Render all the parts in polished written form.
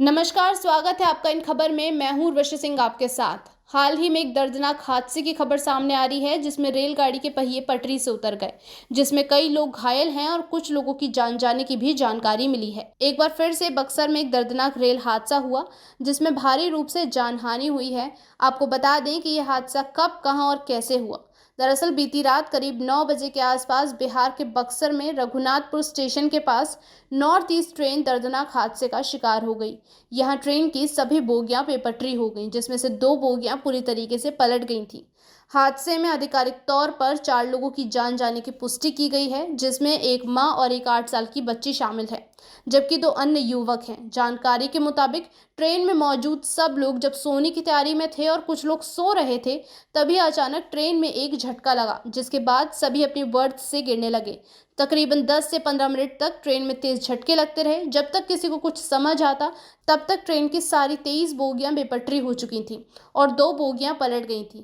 नमस्कार, स्वागत है आपका इन खबर में। मैं हूं उर्वशी सिंह आपके साथ। हाल ही में एक दर्दनाक हादसे की खबर सामने आ रही है जिसमें रेलगाड़ी के पहिए पटरी से उतर गए, जिसमें कई लोग घायल हैं और कुछ लोगों की जान जाने की भी जानकारी मिली है। एक बार फिर से बक्सर में एक दर्दनाक रेल हादसा हुआ जिसमें भारी रूप से जानहानि हुई है। आपको बता दें कि यह हादसा कब, कहां और कैसे हुआ। दरअसल बीती रात करीब 9 बजे के आसपास बिहार के बक्सर में रघुनाथपुर स्टेशन के पास नॉर्थ ईस्ट ट्रेन दर्दनाक हादसे का शिकार हो गई। यहां ट्रेन की सभी बोगियां बेपटरी हो गईं, जिसमें से 2 बोगियां पूरी तरीके से पलट गई थीं। हादसे में आधिकारिक तौर पर 4 लोगों की जान जाने की पुष्टि की गई है, जिसमें एक मां और एक 8 साल की बच्ची शामिल है, जबकि 2 अन्य युवक हैं। जानकारी के मुताबिक ट्रेन में मौजूद सब लोग जब सोने की तैयारी में थे और कुछ लोग सो रहे थे, तभी अचानक ट्रेन में एक झटका लगा, जिसके बाद सभी अपनी बर्थ से गिरने लगे। तकरीबन 10 से 15 मिनट तक ट्रेन में तेज झटके लगते रहे। जब तक किसी को कुछ समझ आता, तब तक ट्रेन की सारी 23 बोगियां बेपटरी हो चुकी थीं और 2 बोगियां पलट गई थीं।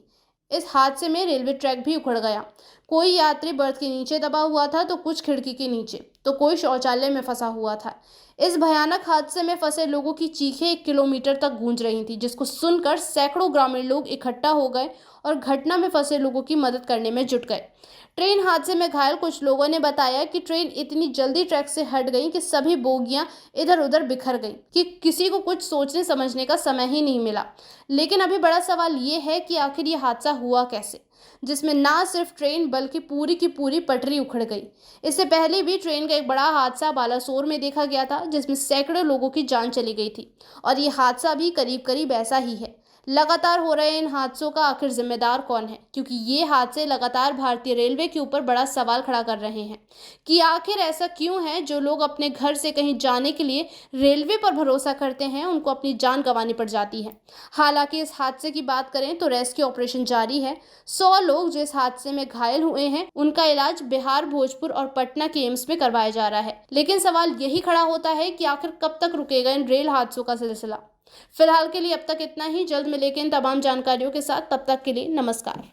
इस हादसे में रेलवे ट्रैक भी उखड़ गया। कोई यात्री बर्थ के नीचे दबा हुआ था, तो कुछ खिड़की के नीचे, तो कोई शौचालय में फंसा हुआ था। इस भयानक हादसे में फंसे लोगों की चीखें 1 किलोमीटर तक गूंज रही थी, जिसको सुनकर सैकड़ों ग्रामीण लोग इकट्ठा हो गए और घटना में फंसे लोगों की मदद करने में जुट गए। ट्रेन हादसे में घायल कुछ लोगों ने बताया कि ट्रेन इतनी जल्दी ट्रैक से हट गई कि सभी बोगियां इधर उधर बिखर गईं, कि किसी को कुछ सोचने समझने का समय ही नहीं मिला। लेकिन अभी बड़ा सवाल ये है कि आखिर ये हादसा हुआ कैसे, जिसमें ना सिर्फ ट्रेन बल्कि पूरी की पूरी पटरी उखड़ गई। इससे पहले भी ट्रेन का एक बड़ा हादसा बालासोर में देखा गया था, जिसमें सैकड़ों लोगों की जान चली गई थी, और ये हादसा भी करीब करीब ऐसा ही है। लगातार हो रहे इन हादसों का आखिर जिम्मेदार कौन है, क्योंकि ये हादसे लगातार भारतीय रेलवे के ऊपर बड़ा सवाल खड़ा कर रहे हैं कि आखिर ऐसा क्यों है। जो लोग अपने घर से कहीं जाने के लिए रेलवे पर भरोसा करते हैं, उनको अपनी जान गंवानी पड़ जाती है। हालांकि इस हादसे की बात करें तो रेस्क्यू ऑपरेशन जारी है। 100 लोग जो इस हादसे में घायल हुए हैं, उनका इलाज बिहार, भोजपुर और पटना के एम्स में करवाया जा रहा है। लेकिन सवाल यही खड़ा होता है कि आखिर कब तक रुकेगा इन रेल हादसों का सिलसिला। फिलहाल के लिए अब तक इतना ही। जल्द मिलेंगे इन तमाम जानकारियों के साथ। तब तक के लिए नमस्कार।